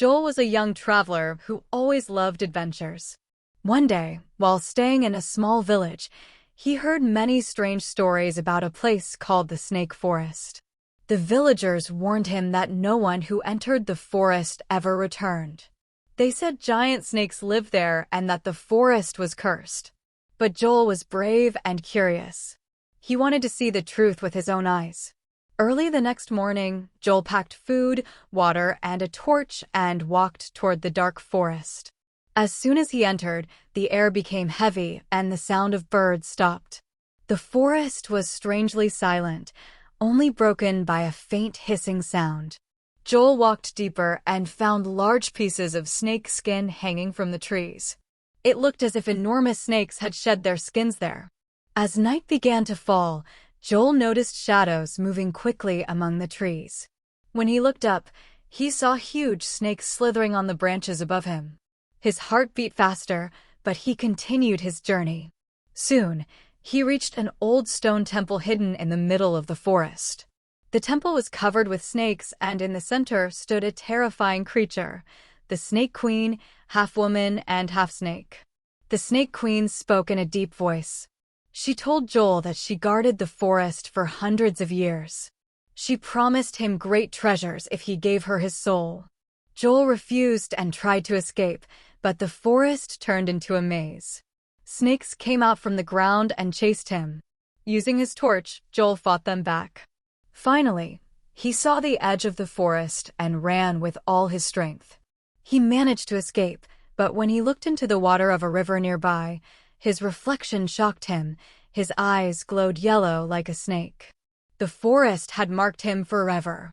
Joel was a young traveler who always loved adventures. One day, while staying in a small village, he heard many strange stories about a place called the Snake Forest. The villagers warned him that no one who entered the forest ever returned. They said giant snakes lived there and that the forest was cursed. But Joel was brave and curious. He wanted to see the truth with his own eyes. Early the next morning, Joel packed food, water, and a torch and walked toward the dark forest. As soon as he entered, the air became heavy and the sound of birds stopped. The forest was strangely silent, only broken by a faint hissing sound. Joel walked deeper and found large pieces of snake skin hanging from the trees. It looked as if enormous snakes had shed their skins there. As night began to fall, Joel noticed shadows moving quickly among the trees. When he looked up, he saw huge snakes slithering on the branches above him. His heart beat faster, but he continued his journey. Soon, he reached an old stone temple hidden in the middle of the forest. The temple was covered with snakes, and in the center stood a terrifying creature, the Snake Queen, half woman and half snake. The Snake Queen spoke in a deep voice. She told Joel that she guarded the forest for hundreds of years. She promised him great treasures if he gave her his soul. Joel refused and tried to escape, but the forest turned into a maze. Snakes came out from the ground and chased him. Using his torch, Joel fought them back. Finally, he saw the edge of the forest and ran with all his strength. He managed to escape, but when he looked into the water of a river nearby, his reflection shocked him. His eyes glowed yellow like a snake. The forest had marked him forever.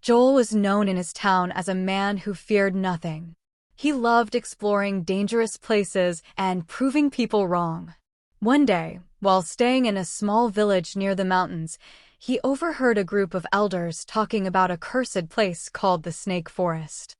Joel was known in his town as a man who feared nothing. He loved exploring dangerous places and proving people wrong. One day, while staying in a small village near the mountains, he overheard a group of elders talking about a cursed place called the Snake Forest.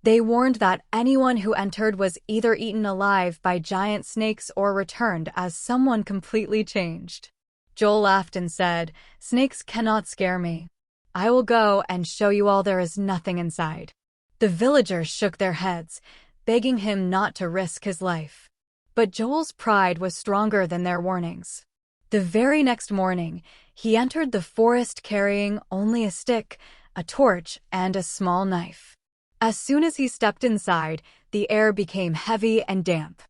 They warned that anyone who entered was either eaten alive by giant snakes or returned as someone completely changed. Joel laughed and said, "Snakes cannot scare me. I will go and show you all there is nothing inside." The villagers shook their heads, begging him not to risk his life. But Joel's pride was stronger than their warnings. The very next morning, he entered the forest carrying only a stick, a torch, and a small knife. As soon as he stepped inside, the air became heavy and damp.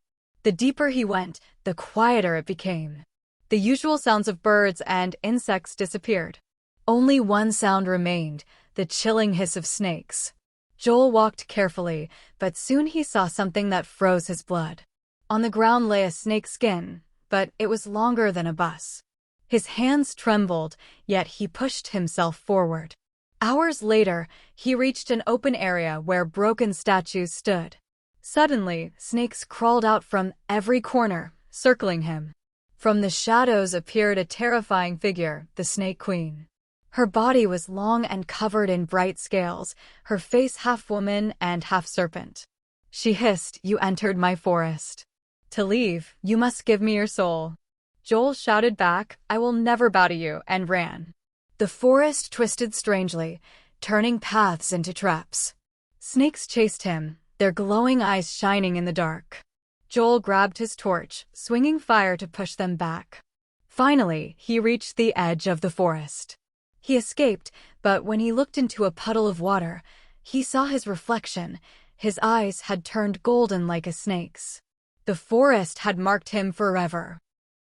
The deeper he went, the quieter it became. The usual sounds of birds and insects disappeared. Only one sound remained, the chilling hiss of snakes. Joel walked carefully, but soon he saw something that froze his blood. On the ground lay a snake skin, but it was longer than a bus. His hands trembled, yet he pushed himself forward. Hours later, he reached an open area where broken statues stood. Suddenly, snakes crawled out from every corner, circling him. From the shadows appeared a terrifying figure, the Snake Queen. Her body was long and covered in bright scales, her face half woman and half serpent. She hissed, "You entered my forest. To leave, you must give me your soul." Joel shouted back, "I will never bow to you," and ran. The forest twisted strangely, turning paths into traps. Snakes chased him, their glowing eyes shining in the dark. Joel grabbed his torch, swinging fire to push them back. Finally, he reached the edge of the forest. He escaped, but when he looked into a puddle of water, he saw his reflection. His eyes had turned golden like a snake's. The forest had marked him forever.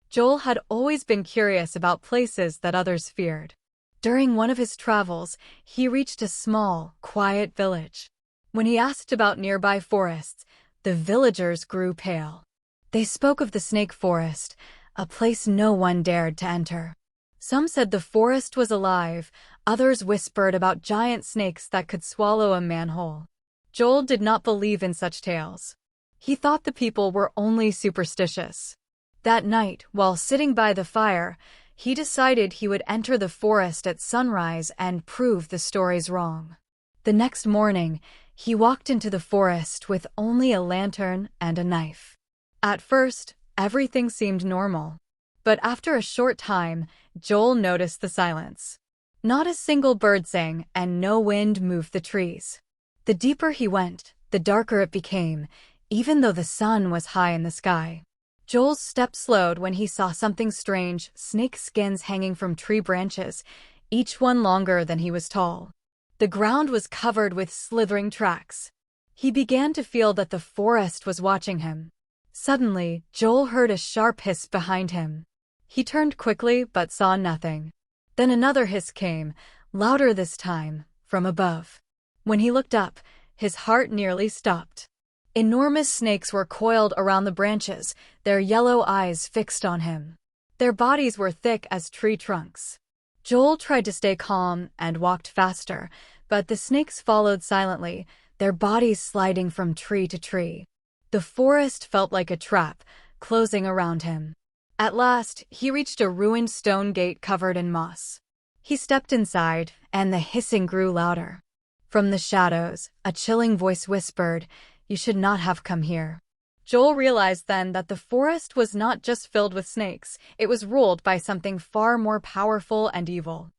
Joel had always been curious about places that others feared. During one of his travels, he reached a small, quiet village. When he asked about nearby forests, the villagers grew pale. They spoke of the Snake Forest, a place no one dared to enter. Some said the forest was alive, others whispered about giant snakes that could swallow a man whole. Joel did not believe in such tales. He thought the people were only superstitious. That night, while sitting by the fire, he decided he would enter the forest at sunrise and prove the stories wrong. The next morning, he walked into the forest with only a lantern and a knife. At first, everything seemed normal. But after a short time, Joel noticed the silence. Not a single bird sang, and no wind moved the trees. The deeper he went, the darker it became, even though the sun was high in the sky. Joel's steps slowed when he saw something strange, snake skins hanging from tree branches, each one longer than he was tall. The ground was covered with slithering tracks. He began to feel that the forest was watching him. Suddenly, Joel heard a sharp hiss behind him. He turned quickly but saw nothing. Then another hiss came, louder this time, from above. When he looked up, his heart nearly stopped. Enormous snakes were coiled around the branches, their yellow eyes fixed on him. Their bodies were thick as tree trunks. Joel tried to stay calm and walked faster, but the snakes followed silently, their bodies sliding from tree to tree. The forest felt like a trap, closing around him. At last, he reached a ruined stone gate covered in moss. He stepped inside, and the hissing grew louder. From the shadows, a chilling voice whispered, "You should not have come here." Joel realized then that the forest was not just filled with snakes, it was ruled by something far more powerful and evil.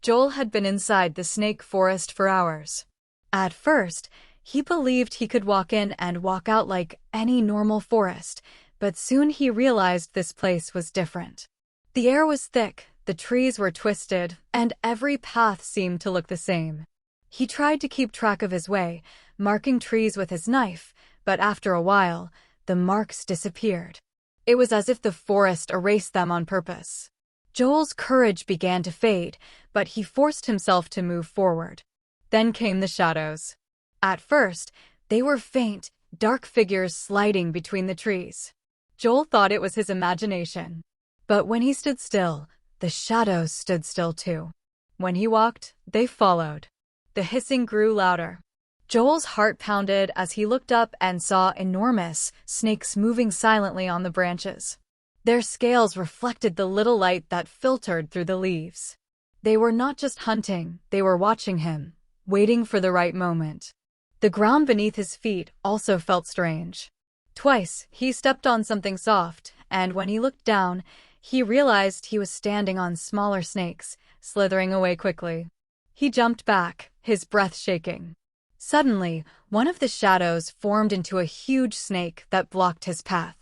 Joel had been inside the snake forest for hours. At first, he believed he could walk in and walk out like any normal forest, but soon he realized this place was different. The air was thick, the trees were twisted, and every path seemed to look the same. He tried to keep track of his way, marking trees with his knife, but after a while, the marks disappeared. It was as if the forest erased them on purpose. Joel's courage began to fade, but he forced himself to move forward. Then came the shadows. At first, they were faint, dark figures sliding between the trees. Joel thought it was his imagination. But when he stood still, the shadows stood still too. When he walked, they followed. The hissing grew louder. Joel's heart pounded as he looked up and saw enormous snakes moving silently on the branches. Their scales reflected the little light that filtered through the leaves. They were not just hunting, they were watching him, waiting for the right moment. The ground beneath his feet also felt strange. Twice, he stepped on something soft, and when he looked down, he realized he was standing on smaller snakes, slithering away quickly. He jumped back, his breath shaking. Suddenly, one of the shadows formed into a huge snake that blocked his path.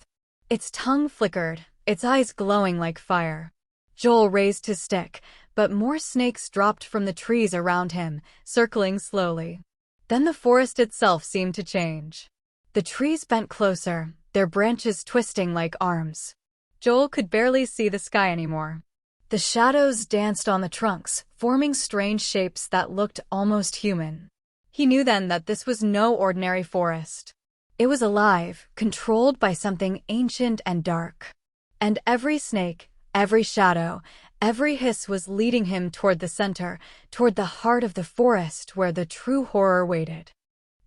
Its tongue flickered, its eyes glowing like fire. Joel raised his stick, but more snakes dropped from the trees around him, circling slowly. Then the forest itself seemed to change. The trees bent closer, their branches twisting like arms. Joel could barely see the sky anymore. The shadows danced on the trunks, forming strange shapes that looked almost human. He knew then that this was no ordinary forest. It was alive, controlled by something ancient and dark. And every snake, every shadow, every hiss was leading him toward the center, toward the heart of the forest where the true horror waited.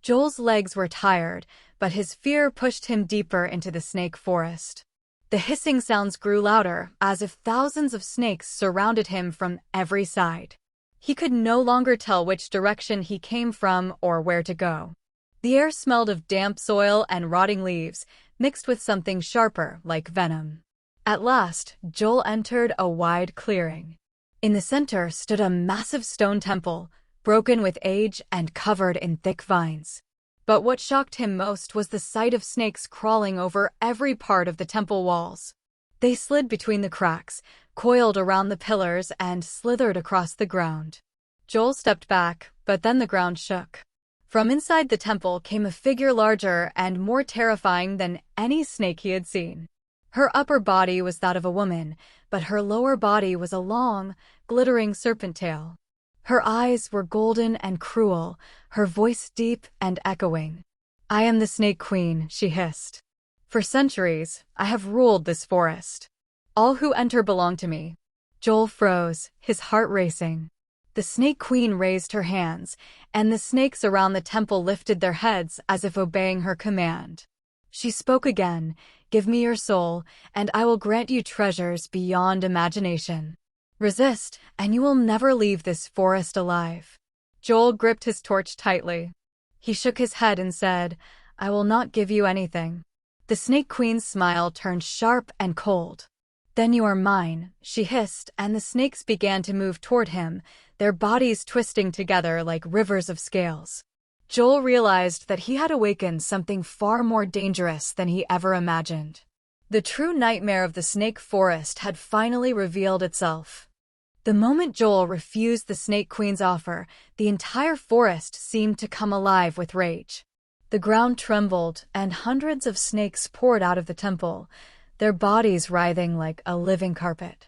Joel's legs were tired, but his fear pushed him deeper into the snake forest. The hissing sounds grew louder, as if thousands of snakes surrounded him from every side. He could no longer tell which direction he came from or where to go. The air smelled of damp soil and rotting leaves, mixed with something sharper, like venom. At last, Joel entered a wide clearing. In the center stood a massive stone temple, broken with age and covered in thick vines. But what shocked him most was the sight of snakes crawling over every part of the temple walls. They slid between the cracks, coiled around the pillars, and slithered across the ground. Joel stepped back, but then the ground shook. From inside the temple came a figure larger and more terrifying than any snake he had seen. Her upper body was that of a woman, but her lower body was a long, glittering serpent tail. Her eyes were golden and cruel, her voice deep and echoing. "I am the Snake Queen," she hissed. "For centuries, I have ruled this forest. All who enter belong to me." Joel froze, his heart racing. The Snake Queen raised her hands, and the snakes around the temple lifted their heads as if obeying her command. She spoke again, "Give me your soul, and I will grant you treasures beyond imagination. Resist, and you will never leave this forest alive." Joel gripped his torch tightly. He shook his head and said, "I will not give you anything." The Snake Queen's smile turned sharp and cold. "Then you are mine," she hissed, and the snakes began to move toward him, their bodies twisting together like rivers of scales. Joel realized that he had awakened something far more dangerous than he ever imagined. The true nightmare of the snake forest had finally revealed itself. The moment Joel refused the Snake Queen's offer, the entire forest seemed to come alive with rage. The ground trembled, and hundreds of snakes poured out of the temple, their bodies writhing like a living carpet.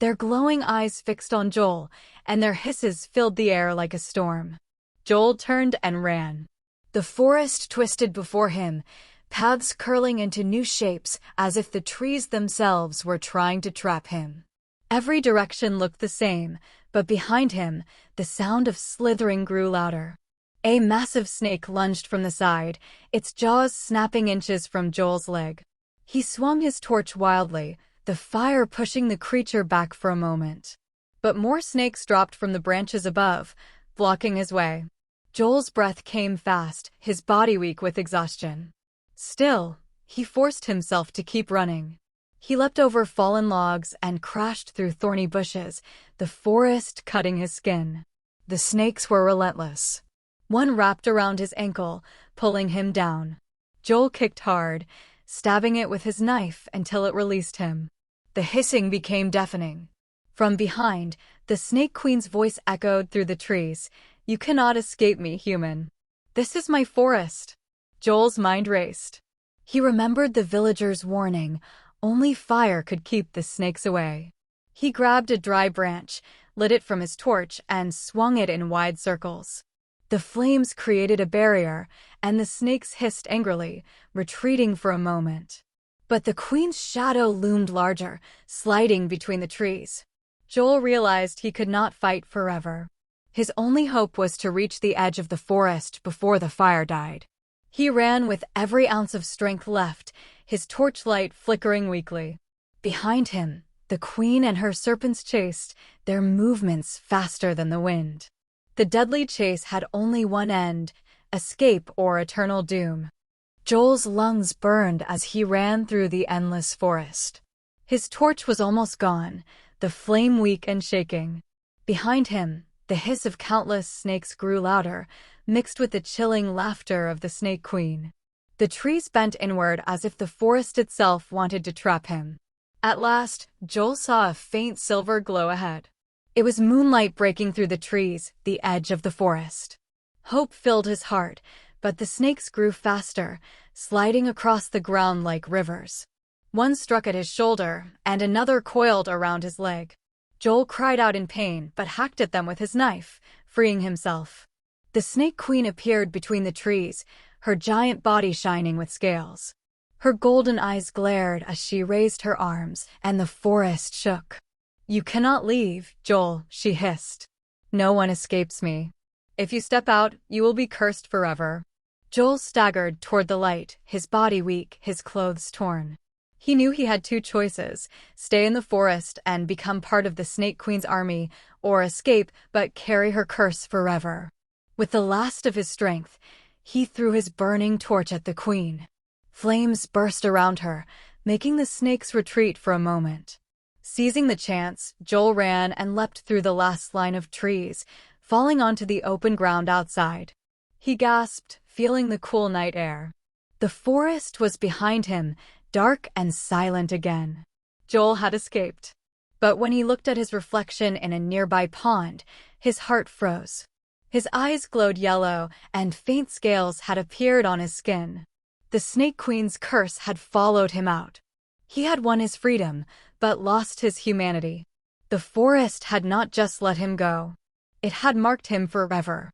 Their glowing eyes fixed on Joel, and their hisses filled the air like a storm. Joel turned and ran. The forest twisted before him, paths curling into new shapes as if the trees themselves were trying to trap him. Every direction looked the same, but behind him, the sound of slithering grew louder. A massive snake lunged from the side, its jaws snapping inches from Joel's leg. He swung his torch wildly, the fire pushing the creature back for a moment. But more snakes dropped from the branches above, blocking his way. Joel's breath came fast, his body weak with exhaustion. Still, he forced himself to keep running. He leapt over fallen logs and crashed through thorny bushes, the forest cutting his skin. The snakes were relentless. One wrapped around his ankle, pulling him down. Joel kicked hard, stabbing it with his knife until it released him. The hissing became deafening. From behind, the Snake Queen's voice echoed through the trees. "You cannot escape me, human. This is my forest." Joel's mind raced. He remembered the villagers' warning, only fire could keep the snakes away. He grabbed a dry branch, lit it from his torch, and swung it in wide circles. The flames created a barrier, and the snakes hissed angrily, retreating for a moment. But the queen's shadow loomed larger, sliding between the trees. Joel realized he could not fight forever. His only hope was to reach the edge of the forest before the fire died. He ran with every ounce of strength left, his torchlight flickering weakly. Behind him, the queen and her serpents chased, their movements faster than the wind. The deadly chase had only one end, escape or eternal doom. Joel's lungs burned as he ran through the endless forest. His torch was almost gone, the flame weak and shaking. Behind him, the hiss of countless snakes grew louder, mixed with the chilling laughter of the Snake Queen. The trees bent inward as if the forest itself wanted to trap him. At last, Joel saw a faint silver glow ahead. It was moonlight breaking through the trees, the edge of the forest. Hope filled his heart, but the snakes grew faster, sliding across the ground like rivers. One struck at his shoulder, and another coiled around his leg. Joel cried out in pain, but hacked at them with his knife, freeing himself. The Snake Queen appeared between the trees, her giant body shining with scales. Her golden eyes glared as she raised her arms, and the forest shook. "You cannot leave, Joel," she hissed. "No one escapes me. If you step out, you will be cursed forever." Joel staggered toward the light, his body weak, his clothes torn. He knew he had two choices: stay in the forest and become part of the Snake Queen's army, or escape but carry her curse forever. With the last of his strength, he threw his burning torch at the queen. Flames burst around her, making the snakes retreat for a moment. Seizing the chance, Joel ran and leapt through the last line of trees, falling onto the open ground outside. He gasped, feeling the cool night air. The forest was behind him, dark and silent again. Joel had escaped. But when he looked at his reflection in a nearby pond, his heart froze. His eyes glowed yellow, and faint scales had appeared on his skin. The Snake Queen's curse had followed him out. He had won his freedom, but lost his humanity. The forest had not just let him go. It had marked him forever.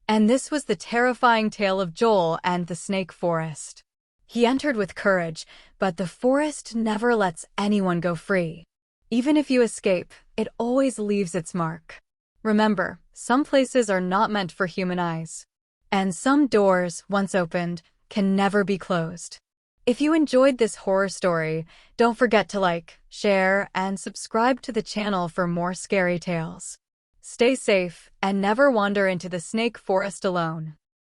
And this was the terrifying tale of Joel and the Snake Forest. He entered with courage, but the forest never lets anyone go free. Even if you escape, it always leaves its mark. Remember, some places are not meant for human eyes. And some doors, once opened, can never be closed. If you enjoyed this horror story, don't forget to like, share, and subscribe to the channel for more scary tales. Stay safe, and never wander into the snake forest alone.